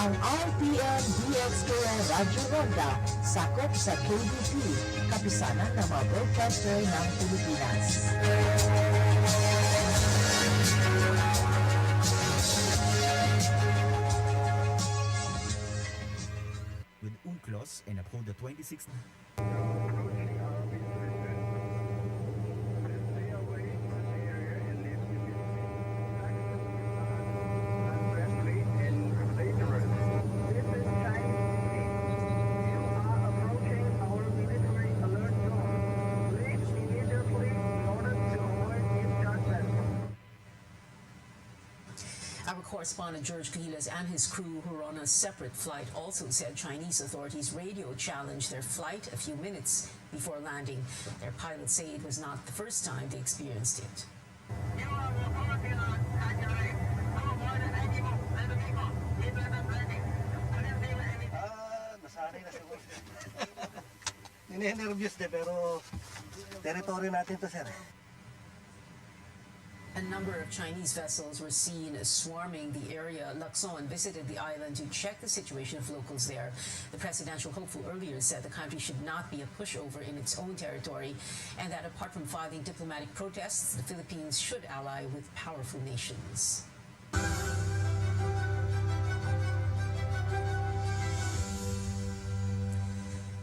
Ang RTM-DX2 Radyo Ronda sakop sa KBP, kapisanan ng mga broadcaster ng Pilipinas. With UNCLOS and uphold the 26th. Our correspondent George Cahilas and his crew, who were on a separate flight, also said Chinese authorities radio challenged their flight a few minutes before landing. Their pilots say it was not the first time they experienced it. Nasanay na siguro. Nine-nervous din, pero territory natin to, sir. A number of Chinese vessels were seen swarming the area. Lacson visited the island to check the situation of locals there. The presidential hopeful earlier said the country should not be a pushover in its own territory, and that apart from filing diplomatic protests, the Philippines should ally with powerful nations.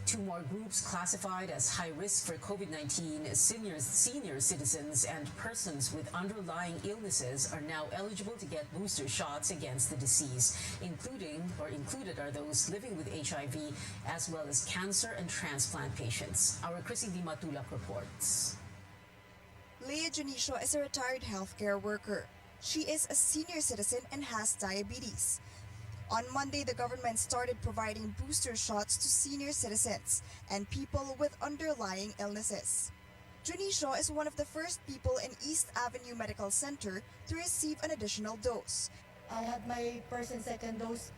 Two more groups classified as high risk for COVID-19, senior citizens and persons with underlying illnesses are now eligible to get booster shots against the disease, included are those living with HIV as well as cancer and transplant patients. Our Chrissy Di Matulak reports. Leah Junicio is a retired healthcare worker. She is a senior citizen and has diabetes. On Monday, the government started providing booster shots to senior citizens and people with underlying illnesses. Junicio is one of the first people in East Avenue Medical Center to receive an additional dose. I had my first and second dose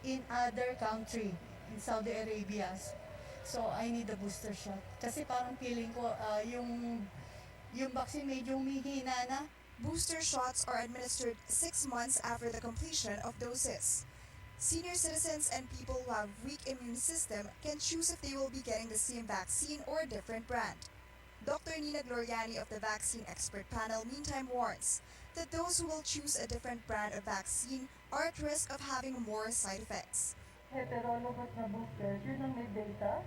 in other country, in Saudi Arabia. So I need a booster shot. Kasi parang feeling ko yung vaccine medyo humihina na. Booster shots are administered 6 months after the completion of doses. Senior citizens and people who have weak immune system can choose if they will be getting the same vaccine or a different brand. Dr. Nina Gloriani of the Vaccine Expert Panel meantime warns that those who will choose a different brand of vaccine are at risk of having more side effects. Heterologous na boosters, yun ang may data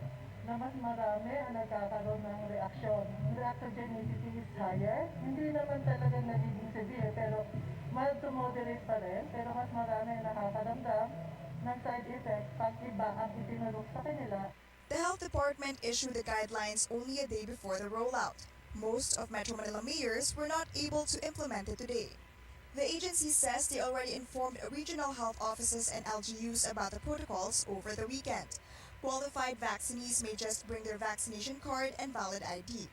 na mas marami ang nagkakaroon ng reaksyon. Reactogenicity is higher. Hindi naman talaga nagiging severe, pero mild to moderate pa rin, pero mas marami ang nakakaramdam ng side effects pag iba ang itinulog sa kanila. The Health Department issued the guidelines only a day before the rollout. Most of Metro Manila mayors were not able to implement it today. The agency says they already informed regional health offices and LGUs about the protocols over the weekend. Qualified vaccinees may just bring their vaccination card and valid ID.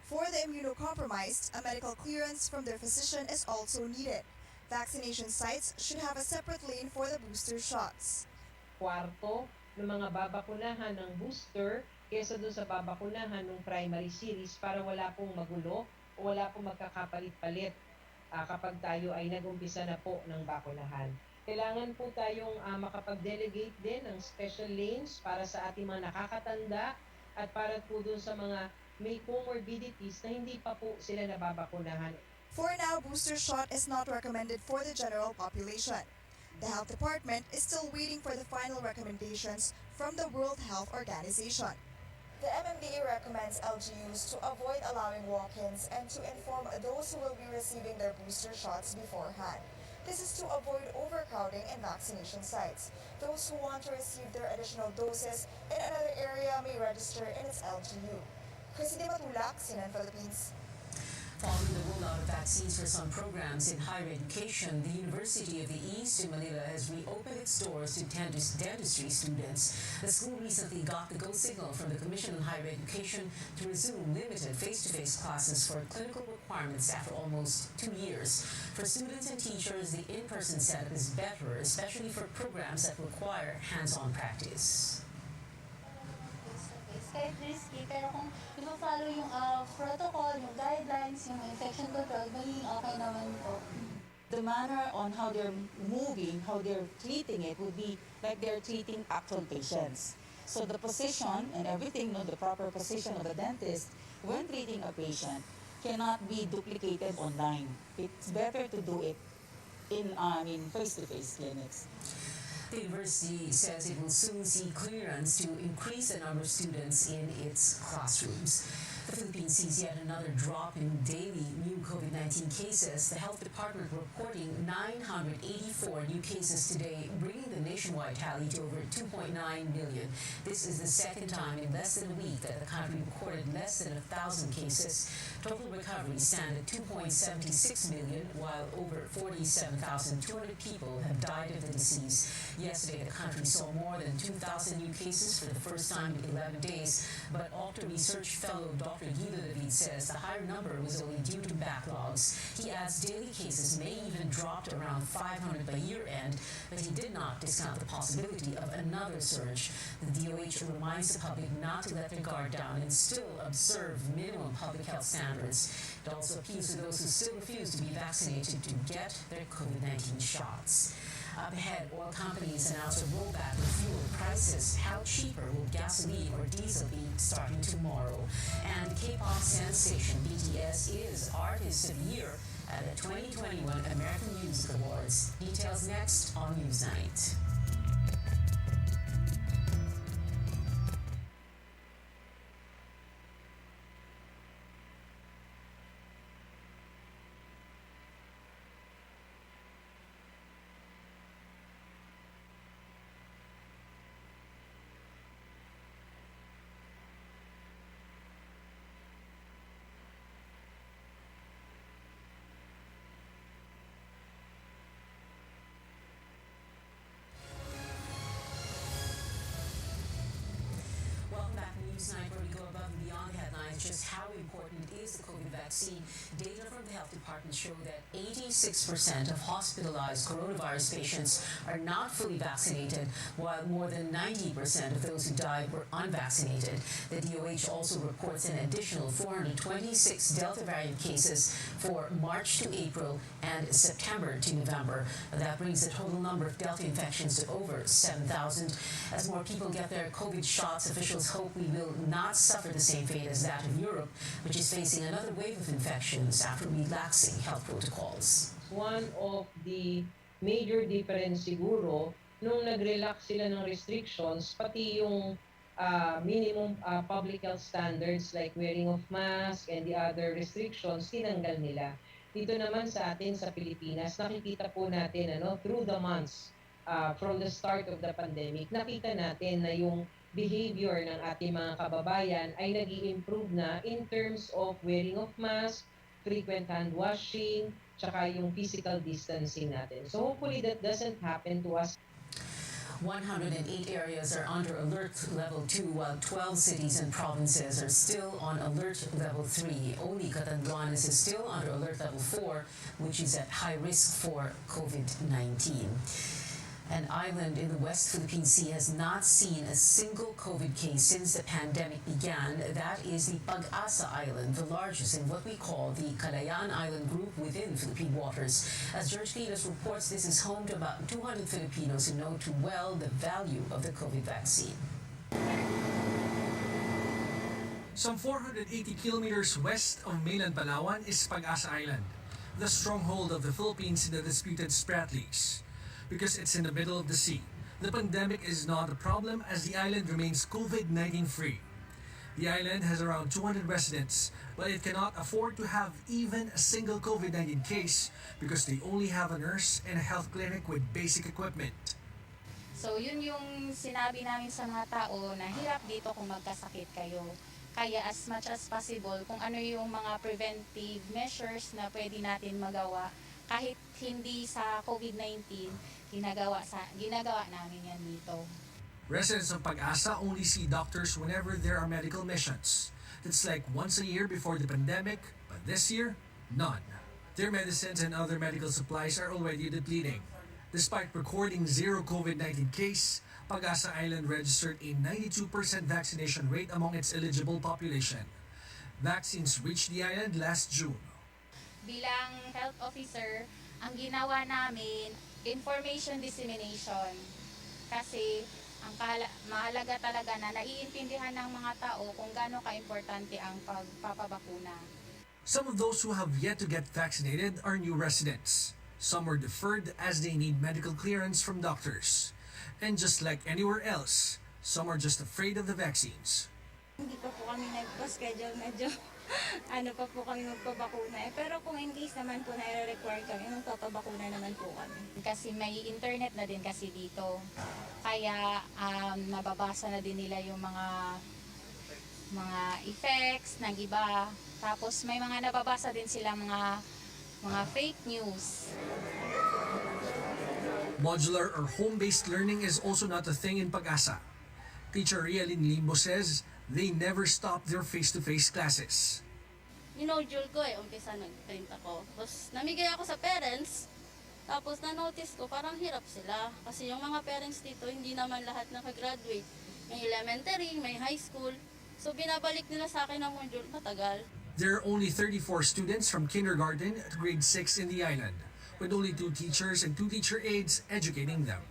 For the immunocompromised, a medical clearance from their physician is also needed. Vaccination sites should have a separate lane for the booster shots. Kwarto ng mga babakunahan ng booster kesa doon sa babakunahan ng primary series para wala pong magulo o wala pong magkakapalit-palit kapag tayo ay nag-umpisa na po ng bakunahan. Kailangan po tayong makapag-delegate din ng special lanes para sa ating mga nakakatanda at para po doon sa mga may comorbidities na hindi pa po sila nababakunahan. For now, booster shot is not recommended for the general population. The Health Department is still waiting for the final recommendations from the World Health Organization. The MMDA recommends LGUs to avoid allowing walk-ins and to inform those who will be receiving their booster shots beforehand. This is to avoid overcrowding in vaccination sites. Those who want to receive their additional doses in another area may register in its LGU. Chrissy Di Matulak, CNN Philippines. Following the rollout of vaccines for some programs in higher education, the University of the East in Manila has reopened its doors to dentistry students. The school recently got the go signal from the Commission on Higher Education to resume limited face-to-face classes for clinical requirements after almost 2 years. For students and teachers, the in-person setup is better, especially for programs that require hands-on practice. Kahit risky, pero kung i-follow yung protocol, yung guidelines, yung infection control, magiging okay naman po. The manner on how they're moving, how they're treating it would be like they're treating actual patients. So the position and everything, the proper position of the dentist when treating a patient cannot be duplicated online. It's better to do it in, face-to-face clinics. The university says it will soon see clearance to increase the number of students in its classrooms. The Philippines sees yet another drop in daily new COVID-19 cases. The health department reporting 984 new cases today, bringing the nationwide tally to over 2.9 million. This is the second time in less than a week that the country recorded less than 1,000 cases. Total recoveries stand at 2.76 million, while over 47,200 people have died of the disease. Yesterday, the country saw more than 2,000 new cases for the first time in 11 days, but Octo Research fellow Dr. Guido David says the higher number was only due to backlogs. He adds daily cases may even drop to around 500 by year end, but he did not discount the possibility of another surge. The DOH reminds the public not to let their guard down and still observe minimum public health standards. It also appeals to those who still refuse to be vaccinated to get their COVID-19 shots. Up ahead, oil companies announced a rollback of fuel prices. How cheaper will gasoline or diesel be starting tomorrow? And K-pop sensation BTS is Artist of the Year at the 2021 American Music Awards. Details next on Newsnight. Newsnight, where we go above and beyond the headlines, just how important is the COVID vaccine. Data from the health department show that 86% of hospitalized coronavirus patients are not fully vaccinated, while more than 90% of those who died were unvaccinated. The DOH also reports an additional 426 Delta variant cases for March to April and September to November. That brings the total number of Delta infections to over 7,000. As more people get their COVID shots, officials hope we will not suffer the same fate as that of Europe, which is facing another wave of infections after relaxing health protocols. One of the major difference siguro, nung nag-relax sila ng restrictions, pati yung minimum public health standards like wearing of mask and the other restrictions, tinanggal nila. Dito naman sa atin sa Pilipinas, nakikita po natin through the months from the start of the pandemic, nakita natin na yung behavior ng ating mga kababayan ay nag-i-improve na in terms of wearing of mask, frequent hand washing, tsaka yung physical distancing natin. So hopefully that doesn't happen to us. 108 areas are under alert level 2, while 12 cities and provinces are still on alert level 3. Only Catanduanes is still under alert level 4, which is at high risk for COVID-19. An island in the West Philippine Sea has not seen a single COVID case since the pandemic began. That is the Pag-asa Island, the largest in what we call the Kalayaan Island group within Philippine waters. As George Lilas reports, this is home to about 200 Filipinos who know too well the value of the COVID vaccine. Some 480 kilometers west of mainland Palawan is Pag-asa Island, the stronghold of the Philippines in the disputed Spratlys. Because it's in the middle of the sea, the pandemic is not a problem as the island remains COVID-19 free. The island has around 200 residents, but it cannot afford to have even a single COVID-19 case because they only have a nurse and a health clinic with basic equipment. So yun yung sinabi namin sa mga tao na hirap dito kung magkasakit kayo. Kaya as much as possible, kung ano yung mga preventive measures na pwede natin magawa, kahit hindi sa COVID-19, ginagawa namin yan dito. Residents of Pag-asa only see doctors whenever there are medical missions. That's like once a year before the pandemic, but this year, none. Their medicines and other medical supplies are already depleting. Despite recording zero COVID-19 case, Pag-asa Island registered a 92% vaccination rate among its eligible population. Vaccines reached the island last June. Bilang health officer, Ang ginawa namin, information dissemination. Kasi mahalaga talaga na naiintindihan ng mga tao kung gaano ka-importante ang pagpapabakuna. Some of those who have yet to get vaccinated are new residents. Some were deferred as they need medical clearance from doctors. And just like anywhere else, some are just afraid of the vaccines. Hindi pa po kami nagpa-schedule, medyo ano pa po kami magpabakuna. Pero kung in case naman po na i-require kami, magpapabakuna naman po kami. Kasi may internet na din kasi dito. Kaya nababasa na din nila yung mga effects ng iba. Tapos may mga nababasa din sila mga fake news. Modular or home-based learning is also not a thing in Pag-asa. Teacher Rialyn Limbo says they never stop their face-to-face classes. Minodule ko umpisa nag-print ako. Tapos namigay ako sa parents. Tapos na-notice ko parang hirap sila. Kasi yung mga parents dito hindi naman lahat nakagraduate. May elementary, may high school. So binabalik nila sa akin ang module, matagal. There are only 34 students from kindergarten to grade 6 in the island, with only 2 teachers and 2 teacher aides educating them.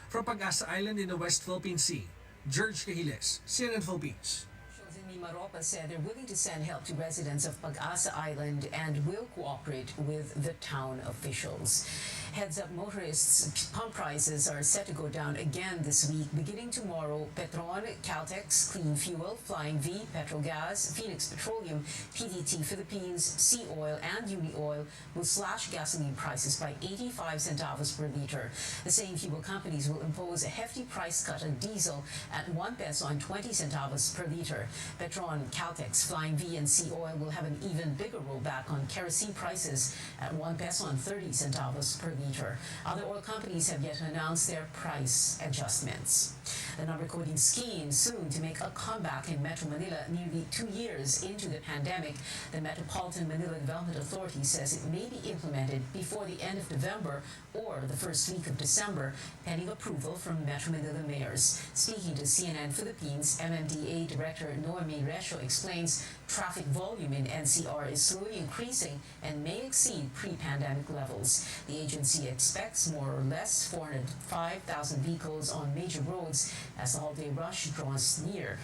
From Pag-asa Island in the West Philippine Sea, George Cahiles, CNN Philippines. Officials in Mimaropa said they're willing to send help to residents of Pag-asa Island and will cooperate with the town officials. Heads up, motorists' pump prices are set to go down again this week. Beginning tomorrow, Petron, Caltex, Clean Fuel, Flying V, Petrogas, Phoenix Petroleum, PTT Philippines, Sea Oil, and Uni Oil will slash gasoline prices by 85 centavos per liter. The same fuel companies will impose a hefty price cut on diesel at 1 peso and 20 centavos per liter. Petron, Caltex, Flying V, and Sea Oil will have an even bigger rollback on kerosene prices at 1 peso and 30 centavos per liter. Other oil companies have yet to announce their price adjustments. The number coding scheme soon to make a comeback in Metro Manila nearly 2 years into the pandemic. The Metropolitan Manila Development Authority says it may be implemented before the end of November or the first week of December, pending approval from Metro Manila mayors. Speaking to CNN Philippines, MMDA Director Noemi Resio explains traffic volume in NCR is slowly increasing and may exceed pre-pandemic levels. The agency expects more or less 405,000 vehicles on major roads as the holiday rush draws near.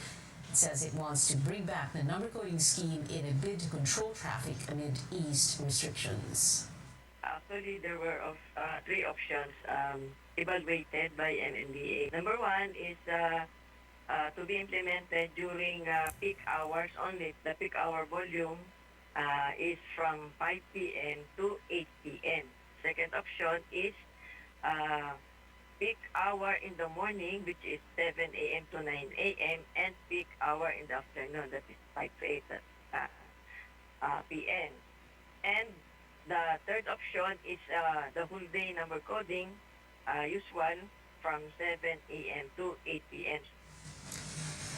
It says it wants to bring back the number coding scheme in a bid to control traffic amid eased restrictions. Actually, there were 3 options evaluated by MMDA. Number 1 is to be implemented during peak hours only. The peak hour volume is from 5 p.m. to 8 p.m. Second option is peak hour in the morning, which is 7 a.m. to 9 a.m. and peak hour in the afternoon, that is 5 to 8 p.m. And the third option is the whole day number coding, usual from 7 a.m. to 8 p.m.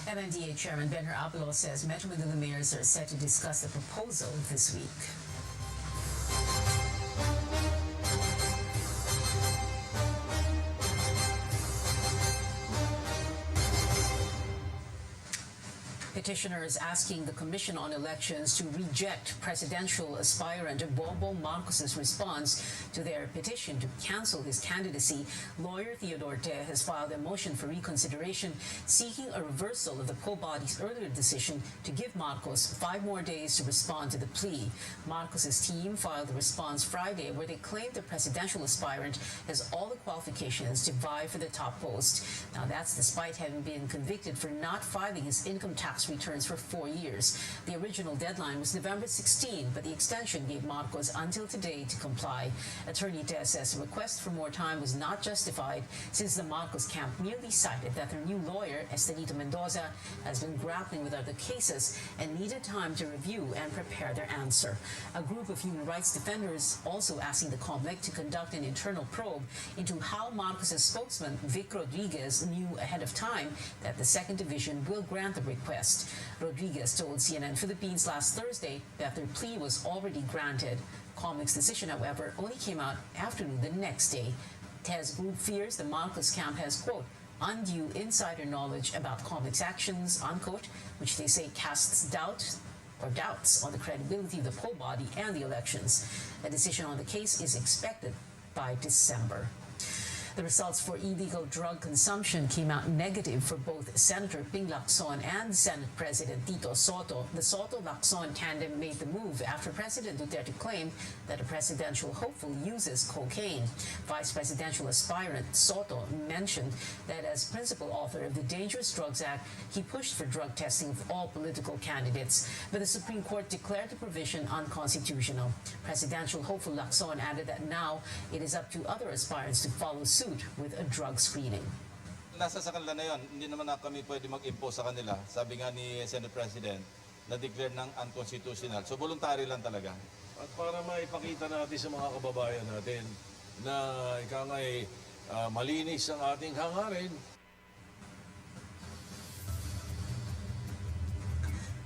MMDA Chairman Benher Apolo says Metro Manila mayors are set to discuss the proposal this week. Petitioners asking the Commission on Elections to reject presidential aspirant Bongbong Marcos's response to their petition to cancel his candidacy. Lawyer Theodore Te has filed a motion for reconsideration seeking a reversal of the poll body's earlier decision to give Marcos 5 more days to respond to the plea. Marcos's team filed a response Friday where they claimed the presidential aspirant has all the qualifications to vie for the top post. Now that's despite having been convicted for not filing his income tax returns for 4 years. The original deadline was November 16, but the extension gave Marcos until today to comply. Attorney Te says the request for more time was not justified since the Marcos camp merely cited that their new lawyer, Estelito Mendoza, has been grappling with other cases and needed time to review and prepare their answer. A group of human rights defenders also asking the COMELEC to conduct an internal probe into how Marcos's spokesman, Vic Rodriguez, knew ahead of time that the Second Division will grant the request. Rodriguez told CNN Philippines last Thursday that their plea was already granted. COMELEC's decision, however, only came out afternoon the next day. Te's group fears the Marcos camp has, quote, undue insider knowledge about COMELEC's actions, unquote, which they say casts doubt or doubts on the credibility of the poll body and the elections. A decision on the case is expected by December. The results for illegal drug consumption came out negative for both Senator Ping Lacson and Senate President Tito Soto. The Soto-Lacson tandem made the move after President Duterte claimed that a presidential hopeful uses cocaine. Vice presidential aspirant Soto mentioned that as principal author of the Dangerous Drugs Act, he pushed for drug testing of all political candidates. But the Supreme Court declared the provision unconstitutional. Presidential hopeful Lacson added that now it is up to other aspirants to follow suit with a drug screening. Nasa sa kanila na yun, hindi naman na kami pwede mag-impose sa kanila. Sabi nga ni Senate President, na-declare ng unconstitutional. So voluntary lang talaga. At para maipakita natin sa mga kababayan natin na ika nga'y malinis ang ating hangarin.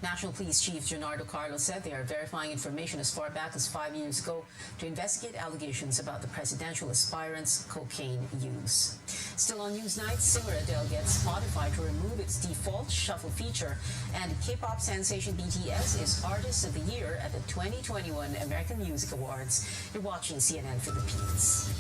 National Police Chief Gennaro Carlos said they are verifying information as far back as 5 years ago to investigate allegations about the presidential aspirant's cocaine use. Still on Newsnight, singer Adele gets Spotify to remove its default shuffle feature, and K-pop sensation BTS is Artist of the Year at the 2021 American Music Awards. You're watching CNN Philippines.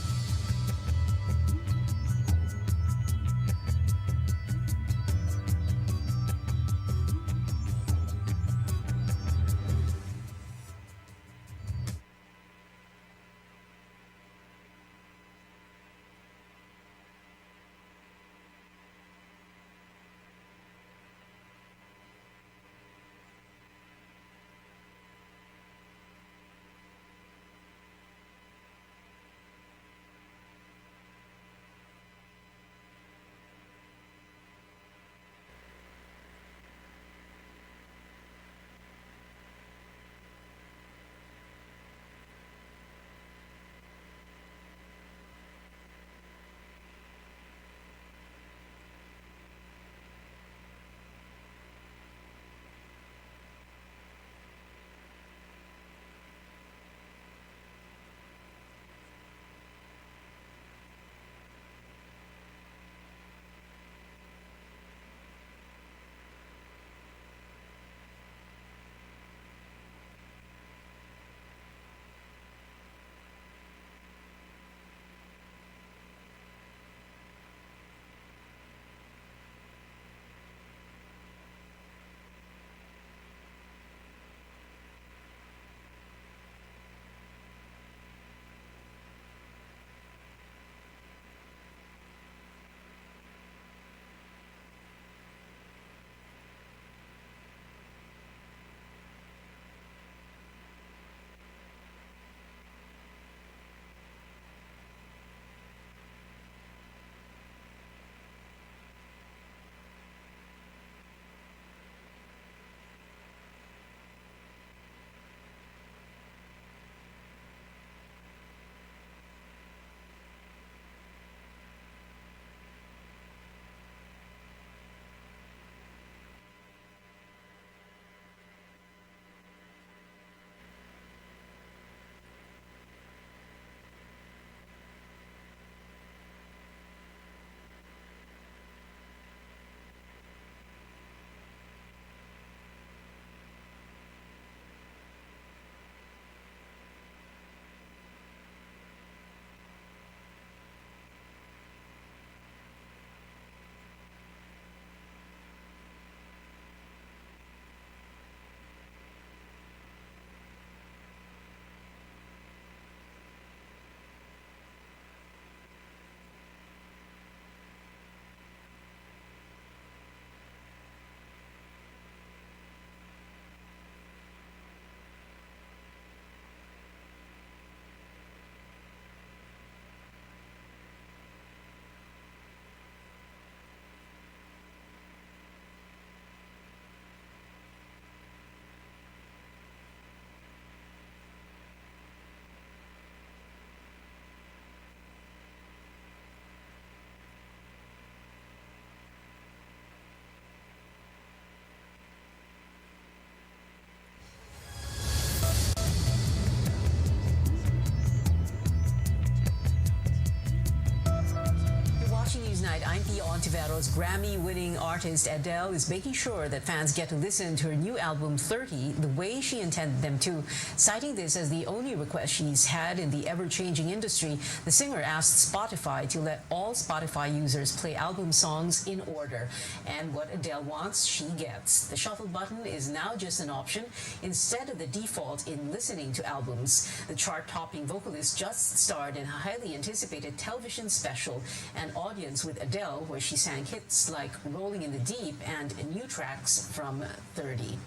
Pio Ontiveros, Grammy-winning artist Adele is making sure that fans get to listen to her new album 30 the way she intended them to. Citing this as the only request she's had in the ever-changing industry, the singer asked Spotify to let all Spotify users play album songs in order. And what Adele wants, she gets. The shuffle button is now just an option instead of the default in listening to albums. The chart-topping vocalist just starred in a highly anticipated television special, An Audience with Adele, where she sang hits like Rolling in the Deep and new tracks from 30.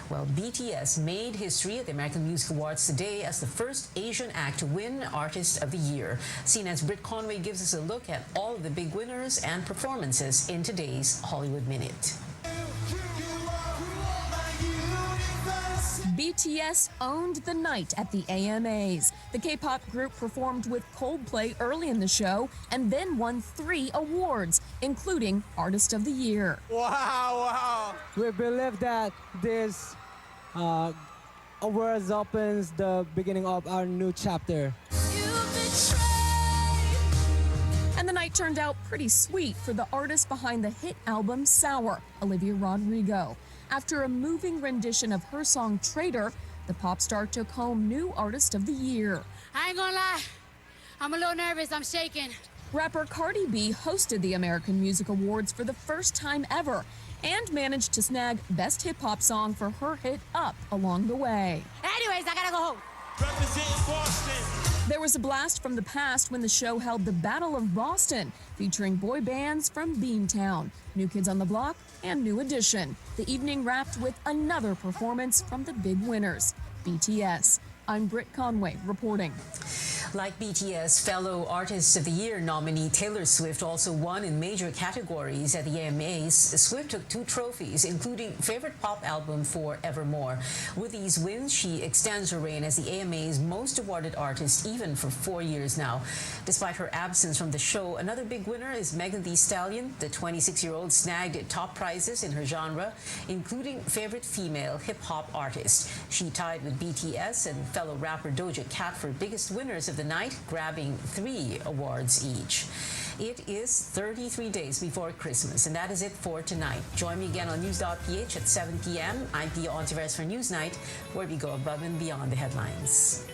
Well, BTS made history at the American Music Awards today as the first Asian act to win Artist of the Year. CNN's Britt Conway gives us a look at all of the big winners and performances in today's Hollywood Minute. BTS owned the night at the AMAs. The K-pop group performed with Coldplay early in the show and then won 3 awards, including Artist of the Year. Wow. We believe that this awards opens the beginning of our new chapter. And the night turned out pretty sweet for the artist behind the hit album Sour, Olivia Rodrigo. After a moving rendition of her song Traitor, the pop star took home New Artist of the Year. I ain't gonna lie, I'm a little nervous, I'm shaking. Rapper Cardi B hosted the American Music Awards for the first time ever and managed to snag Best Hip Hop Song for her hit Up along the way. Anyways, I gotta go home. Representing Boston. There was a blast from the past when the show held the Battle of Boston, featuring boy bands from Beantown, New Kids on the Block, and New Edition. The evening wrapped with another performance from the big winners, BTS. I'm Britt Conway reporting. Like BTS, fellow Artist of the Year nominee Taylor Swift also won in major categories at the AMAs. Swift took 2 trophies, including Favorite Pop Album for Evermore. With these wins, she extends her reign as the AMA's most awarded artist, even for 4 years now. Despite her absence from the show, another big winner is Meghan the Stallion. The 26-year-old snagged top prizes in her genre, including Favorite Female Hip Hop Artist. She tied with BTS and fellow rapper Doja Cat for biggest winners of the night, grabbing 3 awards each. It is 33 days before Christmas, and that is it for tonight. Join me again on News.ph at 7 p.m. I'm Pio Ontiveros for Newsnight, where we go above and beyond the headlines.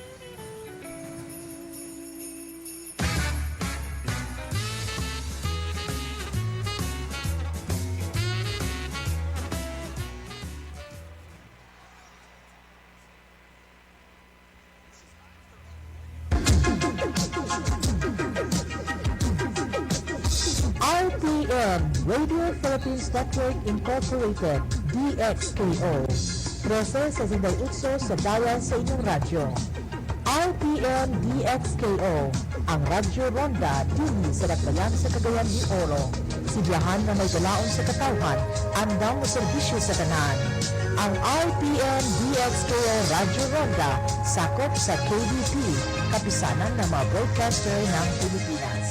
RPN, Radio Philippines Network Incorporated, DXKO. Preso sa Sinday Utso sa bayan sa inyong radyo. RPN DXKO, ang Radyo Ronda dili sa Dakbayan sa Cagayan de Oro. Sibiyahan na may galaon sa katawhan, andang na serbisyo sa tanan. Ang RPN DXKO Radyo Ronda sakop sa KBP, kapisanan ng mga broadcaster ng Pilipinas.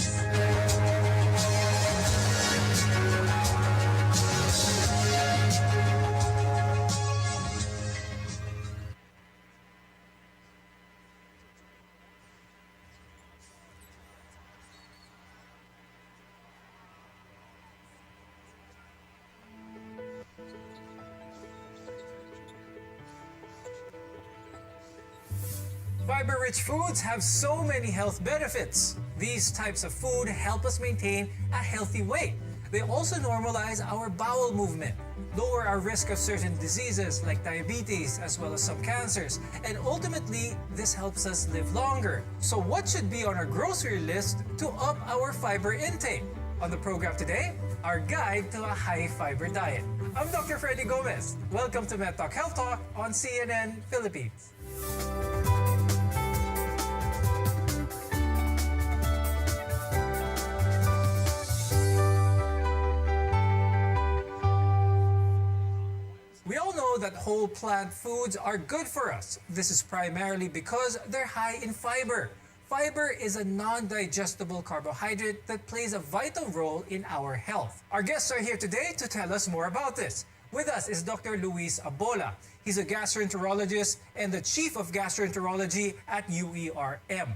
Fiber-rich foods have so many health benefits. These types of food help us maintain a healthy weight. They also normalize our bowel movement, lower our risk of certain diseases like diabetes as well as some cancers, and ultimately, this helps us live longer. So what should be on our grocery list to up our fiber intake? On the program today, our guide to a high-fiber diet. I'm Dr. Freddy Gomez. Welcome to MedTalk Health Talk on CNN Philippines. We all know that whole plant foods are good for us. This is primarily because they're high in fiber. Fiber is a non-digestible carbohydrate that plays a vital role in our health. Our guests are here today to tell us more about this. With us is Dr. Luis Abola. He's a gastroenterologist and the chief of gastroenterology at UERM.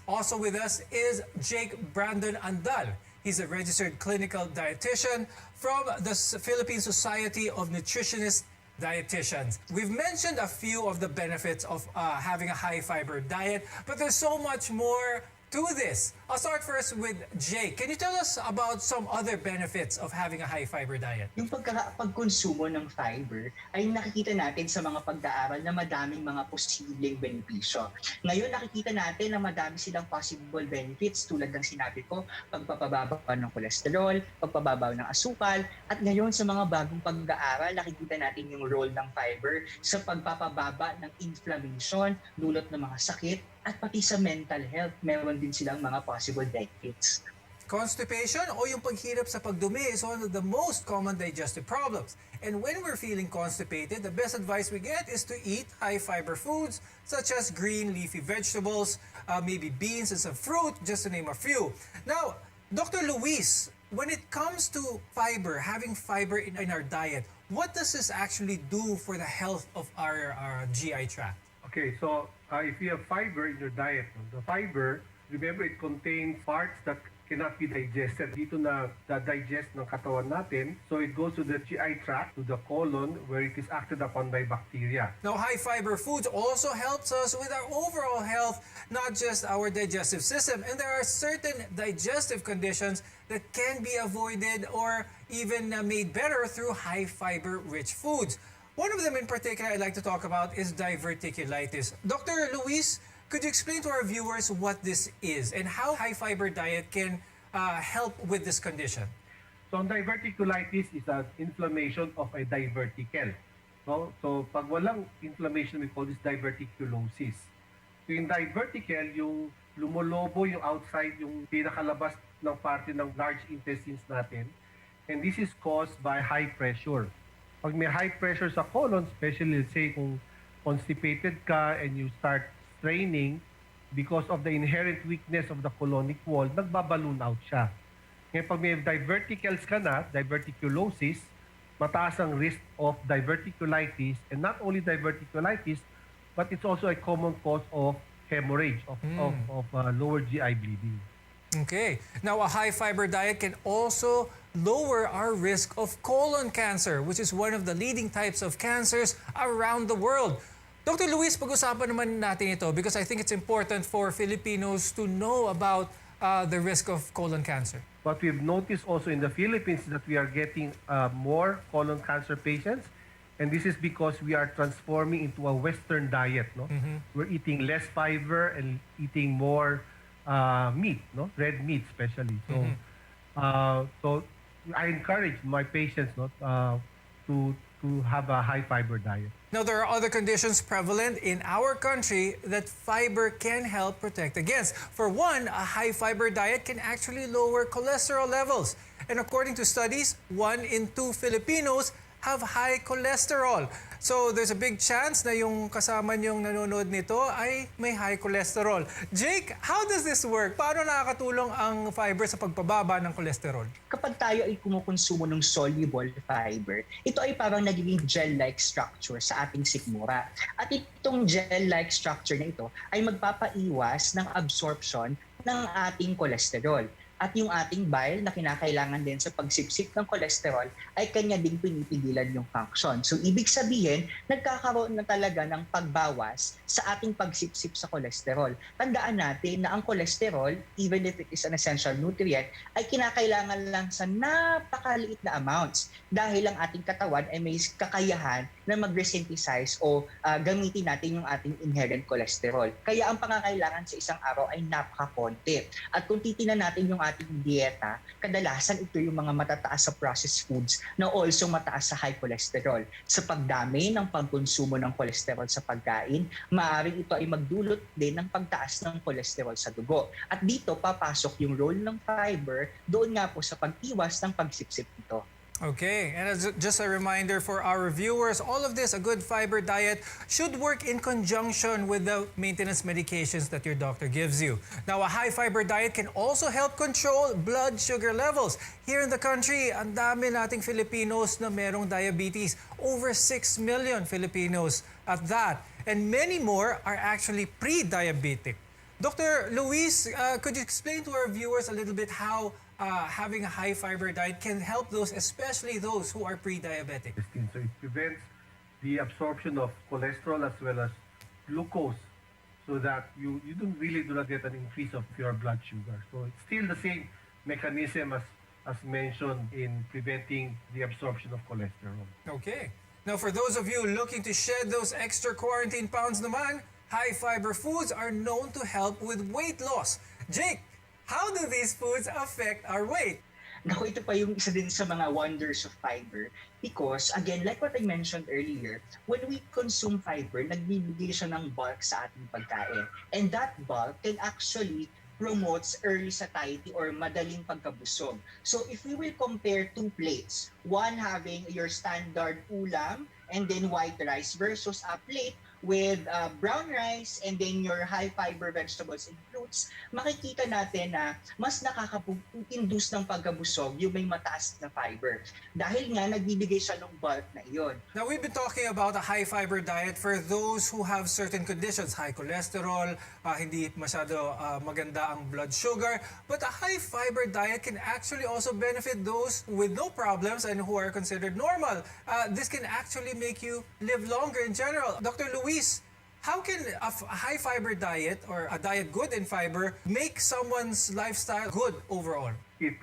Also with us is Jake Brandon Andal. He's a registered clinical dietitian from the Philippine Society of Nutritionist Dietitians. We've mentioned a few of the benefits of having a high-fiber diet, but there's so much more to this. I'll start first with Jake. Can you tell us about some other benefits of having a high-fiber diet? Yung pagkonsumo ng fiber ay nakikita natin sa mga pag-aaral na madaming mga posibleng benepisyo. Ngayon nakikita natin na madami silang possible benefits tulad ng sinabi ko, pagpapababa ng kolesterol, pagpababa ng asukal, at ngayon sa mga bagong pag-aaral nakikita natin yung role ng fiber sa pagpapababa ng inflammation, dulot ng mga sakit, at pati sa mental health, meron din silang mga possible benefits. Constipation o yung paghirap sa pagdumi is one of the most common digestive problems. And when we're feeling constipated, the best advice we get is to eat high-fiber foods such as green leafy vegetables, maybe beans and some fruit, just to name a few. Now, Dr. Luis, when it comes to fiber, having fiber in our diet, what does this actually do for the health of our GI tract? Okay, so if you have fiber in your diet, the fiber, remember it contains parts that cannot be digested. Dito na digest ng katawan natin. So it goes to the GI tract, to the colon, where it is acted upon by bacteria. Now, high-fiber foods also helps us with our overall health, not just our digestive system. And there are certain digestive conditions that can be avoided or even made better through high-fiber rich foods. One of them in particular I'd like to talk about is diverticulitis. Dr. Luis, could you explain to our viewers what this is and how high-fiber diet can help with this condition? So diverticulitis is an inflammation of a diverticle. No? So pag walang inflammation, we call this diverticulosis. So in diverticle, yung lumolobo yung outside, yung pinakalabas ng parte ng large intestines natin. And this is caused by high pressure. Pag may high pressure sa colon, especially let's say kung constipated ka and you start straining because of the inherent weakness of the colonic wall, nagbaballoon out siya. Ngayon pag may diverticles ka na, diverticulosis, mataas ang risk of diverticulitis, and not only diverticulitis, but it's also a common cause of hemorrhage, of lower GI bleeding. Okay. Now, a high-fiber diet can also lower our risk of colon cancer, which is one of the leading types of cancers around the world. Dr. Luis, pag-usapan naman natin ito because I think it's important for Filipinos to know about the risk of colon cancer. What we've noticed also in the Philippines is that we are getting more colon cancer patients, and this is because we are transforming into a Western diet. No? We're eating less fiber and eating more meat, no, red meat especially. So, so I encourage my patients to have a high fiber diet. Now, there are other conditions prevalent in our country that fiber can help protect against. For one, a high fiber diet can actually lower cholesterol levels. And according to studies, 1 in 2 Filipinos have high cholesterol. So there's a big chance na yung kasama niyong nanonood nito ay may high cholesterol. Jake, how does this work? Paano nakakatulong ang fiber sa pagpababa ng cholesterol? Kapag tayo ay kumukonsumo ng soluble fiber, ito ay parang nagiging gel-like structure sa ating sikmura. At itong gel-like structure na ito ay magpapaiwas ng absorption ng ating cholesterol. At yung ating bile na kinakailangan din sa pagsipsip ng cholesterol ay kanya ding pinipigilan yung function. So ibig sabihin, nagkakaroon na talaga ng pagbawas sa ating pagsipsip sa cholesterol. Tandaan natin na ang cholesterol, even if it is an essential nutrient, ay kinakailangan lang sa napakaliit na amounts dahil ang ating katawan ay may kakayahan na mag-resynthesize o gamitin natin yung ating inherent cholesterol. Kaya ang pangangailangan sa isang araw ay napakakonti. At kung titingnan natin yung ating dieta, kadalasan ito yung mga matataas sa processed foods na also mataas sa high cholesterol. Sa pagdami ng pagkonsumo ng cholesterol sa pagkain, maaaring ito ay magdulot din ng pagtaas ng cholesterol sa dugo. At dito papasok yung role ng fiber doon nga po sa pag-iwas ng pagsipsip nito. Okay, and as just a reminder for our viewers, all of this, a good fiber diet, should work in conjunction with the maintenance medications that your doctor gives you. Now, a high fiber diet can also help control blood sugar levels. Here in the country, ang dami nating Filipinos na merong diabetes. Over 6 million Filipinos at that. And many more are actually pre-diabetic. Dr. Luis, could you explain to our viewers a little bit how having a high fiber diet can help those, especially those who are pre-diabetic? So it prevents the absorption of cholesterol as well as glucose, so that you do not get an increase of your blood sugar. So it's still the same mechanism as mentioned in preventing the absorption of cholesterol. Okay. Now, for those of you looking to shed those extra quarantine pounds naman, high-fiber foods are known to help with weight loss. Jake, how do these foods affect our weight? Naku, ito pa yung isa din sa mga wonders of fiber because, again, like what I mentioned earlier, when we consume fiber, nagbibigay siya ng bulk sa ating pagkain. And that bulk can actually promotes early satiety or madaling pagkabusog. So if we will compare two plates, one having your standard ulam and then white rice versus a plate with brown rice and then your high fiber vegetables and fruits, makikita natin na mas nakaka-induce ng pagkabusog yung may mataas na fiber. Dahil nga nagbibigay siya ng bulk na iyon. Now, we've been talking about a high fiber diet for those who have certain conditions, high cholesterol, hindi masyado maganda ang blood sugar, but a high fiber diet can actually also benefit those with no problems and who are considered normal. This can actually make you live longer in general. Dr. Luis, how can a high fiber diet or a diet good in fiber make someone's lifestyle good overall? It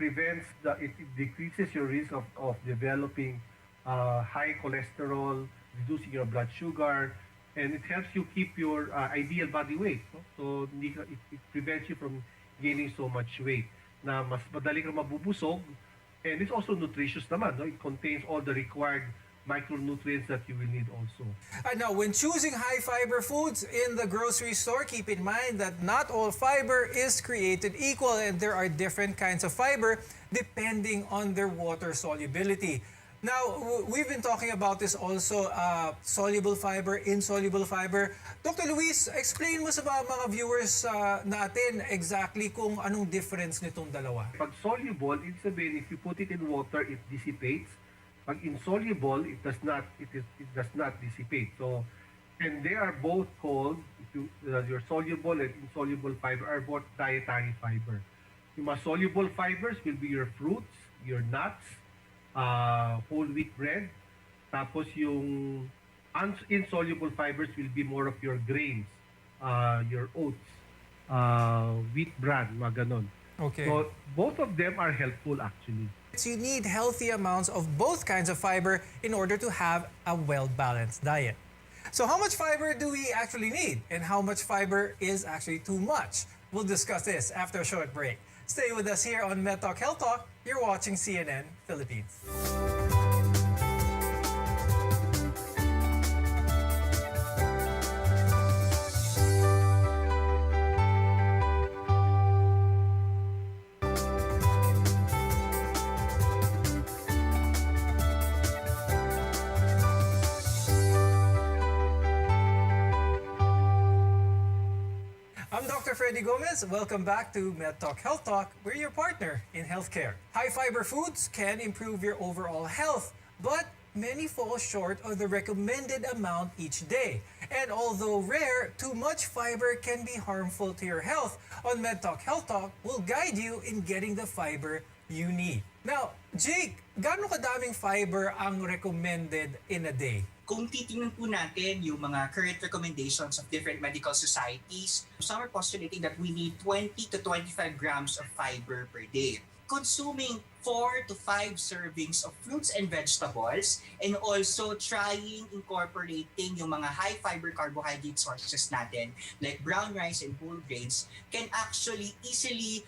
decreases your risk of developing high cholesterol, reducing your blood sugar, and it helps you keep your ideal body weight. No? So it prevents you from gaining so much weight na mas madali kang mabubusog, and it's also nutritious naman. No? It contains all the required micronutrients that you will need also. Now, when choosing high-fiber foods in the grocery store, keep in mind that not all fiber is created equal and there are different kinds of fiber depending on their water solubility. Now, we've been talking about this also, soluble fiber, insoluble fiber. Dr. Luis, explain mo sa mga viewers natin exactly kung anong difference nitong dalawa. Pag soluble, it's sabihin, if you put it in water, it dissipates. Pag insoluble, it does not dissipate. So, and they are both called, your soluble and insoluble fiber are both dietary fiber. Yung mga soluble fibers will be your fruits, your nuts, whole wheat bread. Tapos yung insoluble fibers will be more of your grains, your oats, wheat bran, mga ganon. Okay. So, both of them are helpful actually. You need healthy amounts of both kinds of fiber in order to have a well-balanced diet. So how much fiber do we actually need? And how much fiber is actually too much? We'll discuss this after a short break. Stay with us here on MedTalk Health Talk. You're watching CNN Philippines. I'm Dr. Freddy Gomez. Welcome back to MedTalk Health Talk. We're your partner in healthcare. High-fiber foods can improve your overall health, but many fall short of the recommended amount each day. And although rare, too much fiber can be harmful to your health. On MedTalk Health Talk, we'll guide you in getting the fiber you need. Now, Jake, gaano kadaming fiber ang recommended in a day? Kung titingnan po natin yung mga current recommendations of different medical societies, some are postulating that we need 20 to 25 grams of fiber per day. Consuming 4 to 5 servings of fruits and vegetables, and also trying incorporating yung mga high fiber carbohydrate sources natin like brown rice and whole grains can actually easily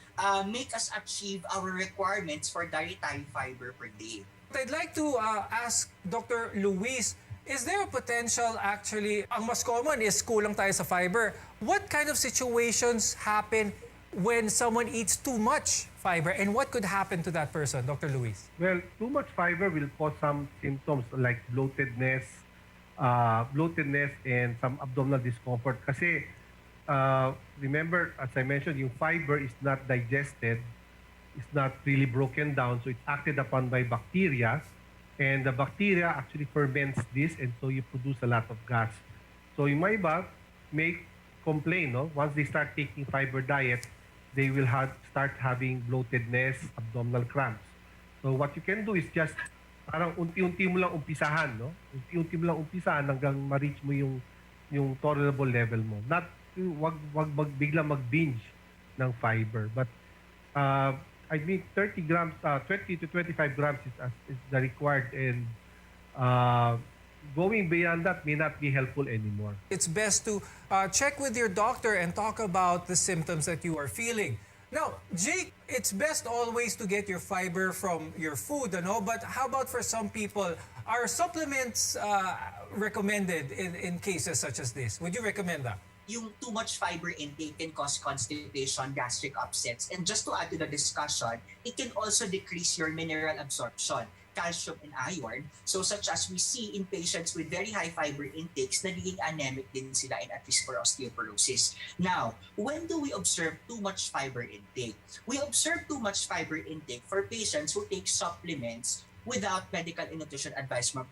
make us achieve our requirements for dietary fiber per day. I'd like to ask Dr. Luis, is there a potential actually, ang mas common is kulang tayo sa fiber. What kind of situations happen when someone eats too much fiber, and what could happen to that person, Dr. Luis? Well, too much fiber will cause some symptoms like bloatedness and some abdominal discomfort. Kasi remember, as I mentioned, yung fiber is not digested, it's not really broken down, so it's acted upon by bacteria. And the bacteria actually ferments this, and so you produce a lot of gas. So yung mga iba may complain, no? Once they start taking fiber diet, they will start having bloatedness, abdominal cramps. So what you can do is just parang unti-unti mo lang umpisahan, no? Unti-unti mo lang umpisahan hanggang ma-reach mo yung tolerable level mo. Not wag bigla mag-binge ng fiber, but I mean 30 grams, 20 to 25 grams is the required, and going beyond that may not be helpful anymore. It's best to check with your doctor and talk about the symptoms that you are feeling. Now, Jake, it's best always to get your fiber from your food, but how about for some people? Are supplements recommended in cases such as this? Would you recommend that? Yung too much fiber intake can cause constipation, gastric upsets, and just to add to the discussion, it can also decrease your mineral absorption, calcium and iron. So such as we see in patients with very high fiber intakes, nagiging anemic din sila and at risk for osteoporosis. Now, when do we observe too much fiber intake? We observe too much fiber intake for patients who take supplements without medical and nutrition advice from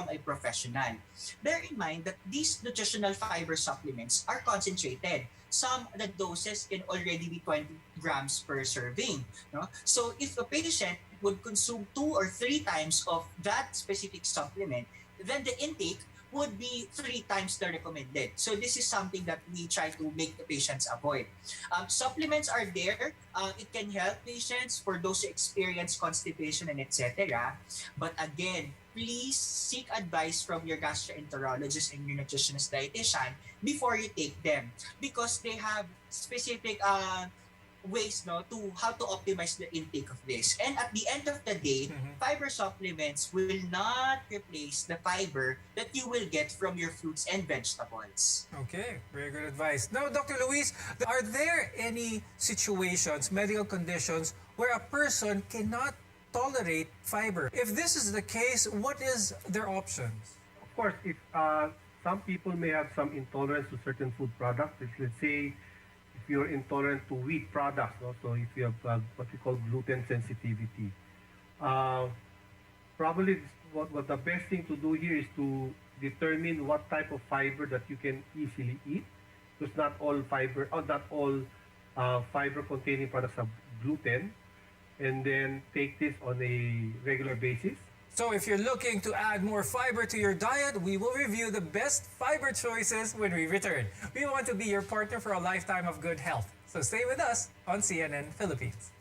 a professional. Bear in mind that these nutritional fiber supplements are concentrated. Some, the doses can already be 20 grams per serving. No? So if a patient would consume 2 or 3 times of that specific supplement, then the intake would be 3 times the recommended. So this is something that we try to make the patients avoid. Supplements are there. It can help patients for those who experience constipation and etc. But again, please seek advice from your gastroenterologist and your nutritionist dietitian before you take them, because they have specific ways to how to optimize the intake of this. And at the end of the day, fiber supplements will not replace the fiber that you will get from your fruits and vegetables. Okay, very good advice. Now, Dr. Luis, are there any situations, medical conditions, where a person cannot tolerate fiber? If this is the case, what is their options? Of course, if some people may have some intolerance to certain food products, let's say if you're intolerant to wheat products, so if you have what we call gluten sensitivity, probably what the best thing to do here is to determine what type of fiber that you can easily eat, because not all fiber containing products have gluten, and then take this on a regular basis. So if you're looking to add more fiber to your diet, we will review the best fiber choices when we return. We want to be your partner for a lifetime of good health. So stay with us on CNN Philippines.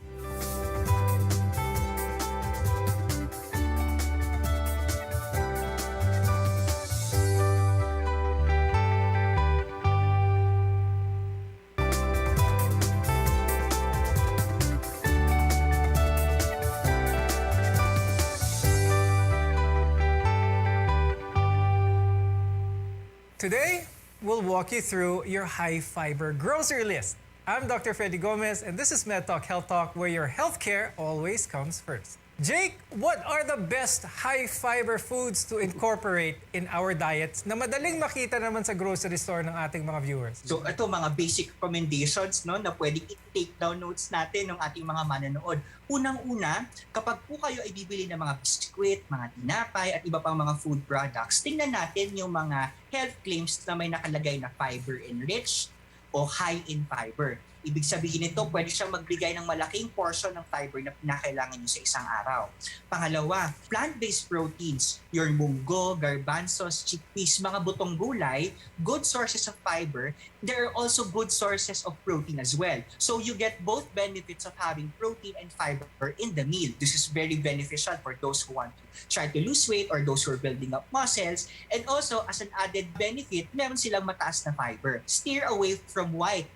Today, we'll walk you through your high-fiber grocery list. I'm Dr. Freddy Gomez, and this is MedTalk Health Talk, where your healthcare always comes first. Jake, what are the best high-fiber foods to incorporate in our diets na madaling makita naman sa grocery store ng ating mga viewers? So ito mga basic recommendations na pwedeng i-take down notes natin ng ating mga manonood. Unang-una, kapag po kayo ay bibili ng mga biskwit, mga tinapay at iba pang mga food products, tingnan natin yung mga health claims na may nakalagay na fiber-enriched o high in fiber. Ibig sabihin nito, pwede siyang magbigay ng malaking portion ng fiber na pinakailangan nyo sa isang araw. Pangalawa, plant-based proteins, your munggo, garbanzos, chickpeas, mga butong gulay, good sources of fiber. There are also good sources of protein as well. So you get both benefits of having protein and fiber in the meal. This is very beneficial for those who want to try to lose weight or those who are building up muscles. And also, as an added benefit, meron silang mataas na fiber. Steer away from white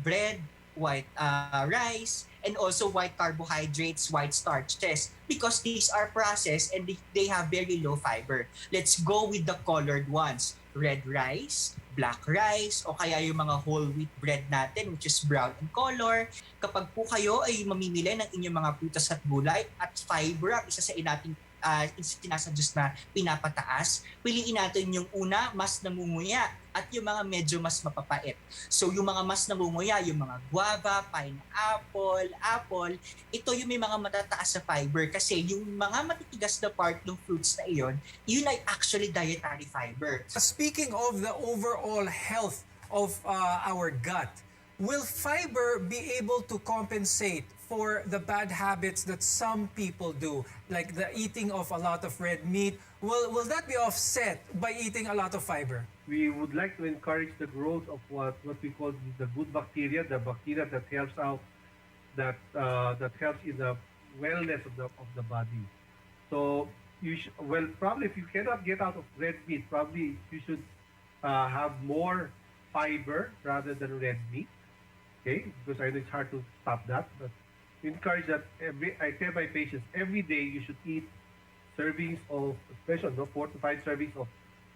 bread, white rice, and also white carbohydrates, white starches, because these are processed and they have very low fiber. Let's go with the colored ones. Red rice, black rice, o kaya yung mga whole wheat bread natin, which is brown in color. Kapag po kayo ay mamimili ng inyong mga prutas at gulay at fiber, ang isa sa inating sinasuggest na pinapataas, piliin natin yung una, mas nangunguya, at yung mga medyo mas mapapait. So yung mga mas nangunguya, yung mga guava, pineapple, apple, ito yung may mga matataas sa fiber kasi yung mga matitigas na part ng fruits na iyon, yun ay actually dietary fiber. Speaking of the overall health of our gut, will fiber be able to compensate for the bad habits that some people do, like the eating of a lot of red meat? Will that be offset by eating a lot of fiber? We would like to encourage the growth of what we call the good bacteria, the bacteria that helps out, that helps in the wellness of the body. So probably if you cannot get out of red meat, probably you should have more fiber rather than red meat. Okay, because I know it's hard to stop that, but encourage that I tell my patients every day you should eat servings of, especially 4 to 5 servings of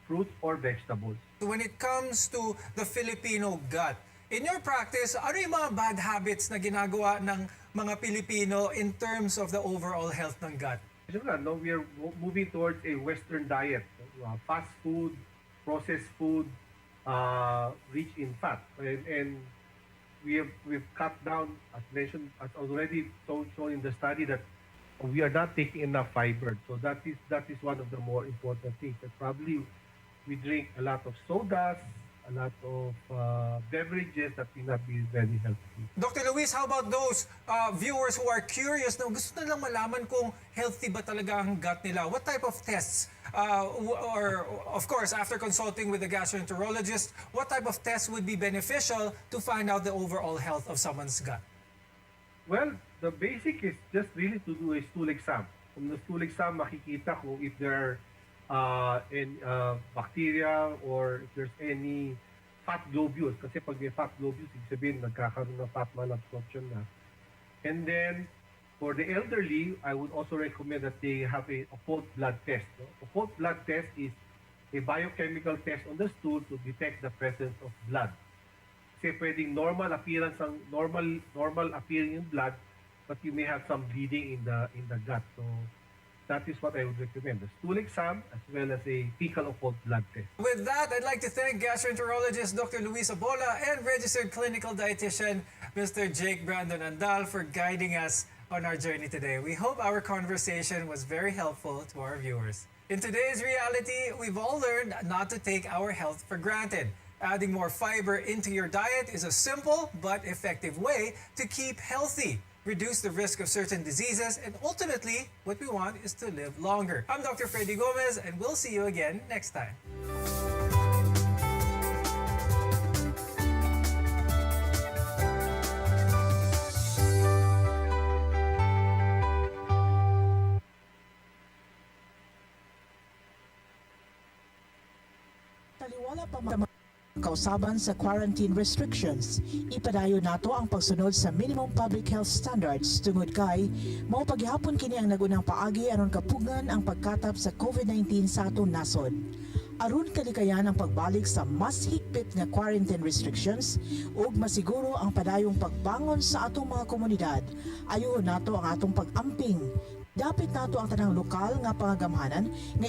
fruits or vegetables. When it comes to the Filipino gut, in your practice, ano yung mga bad habits na ginagawa ng mga Pilipino in terms of the overall health ng gut? No, we are moving towards a Western diet, fast food, processed food, rich in fat, and we've cut down, as mentioned, as already shown in the study, that we are not taking enough fiber. So that is one of the more important things. That probably we drink a lot of sodas, a lot of beverages that will not be very healthy. Dr. Luis, how about those viewers who are curious na gusto na lang malaman kung healthy ba talaga ang gut nila? What type of tests, or of course, after consulting with a gastroenterologist, what type of tests would be beneficial to find out the overall health of someone's gut? Well, the basic is just really to do a stool exam. From the stool exam, makikita kung if there are any bacteria or if there's any fat globules. Kasi pag may fat globules, ibig sabihin nagkakaroon ng fat malabsorption na. And then, for the elderly, I would also recommend that they have a occult blood test. Occult blood test is a biochemical test on the stool to detect the presence of blood. Kasi pwedeng normal appearing in blood, but you may have some bleeding in the gut. So that is what I would recommend, the stool exam as well as a fecal occult blood test. With that, I'd like to thank gastroenterologist Dr. Luis Abola and registered clinical dietitian Mr. Jake Brandon Andal for guiding us on our journey today. We hope our conversation was very helpful to our viewers. In today's reality, we've all learned not to take our health for granted. Adding more fiber into your diet is a simple but effective way to keep healthy, reduce the risk of certain diseases, and ultimately, what we want is to live longer. I'm Dr. Freddy Gomez, and we'll see you again next time. Taliwala pa kausaban sa quarantine restrictions, ipadayon nato ang pagsunod sa minimum public health standards tungod kay mao paghihapon kini ang nagunang paagi aron kapugan ang pagkatap sa COVID-19 sa aton nasod. Aron kalikayan ang pagbalik sa mas higpit nga quarantine restrictions ug masiguro ang padayong pagbangon sa atong mga komunidad, ayoon nato ang atong pag-amping. Dapit nato ang tanang lokal nga pangagamhanan nga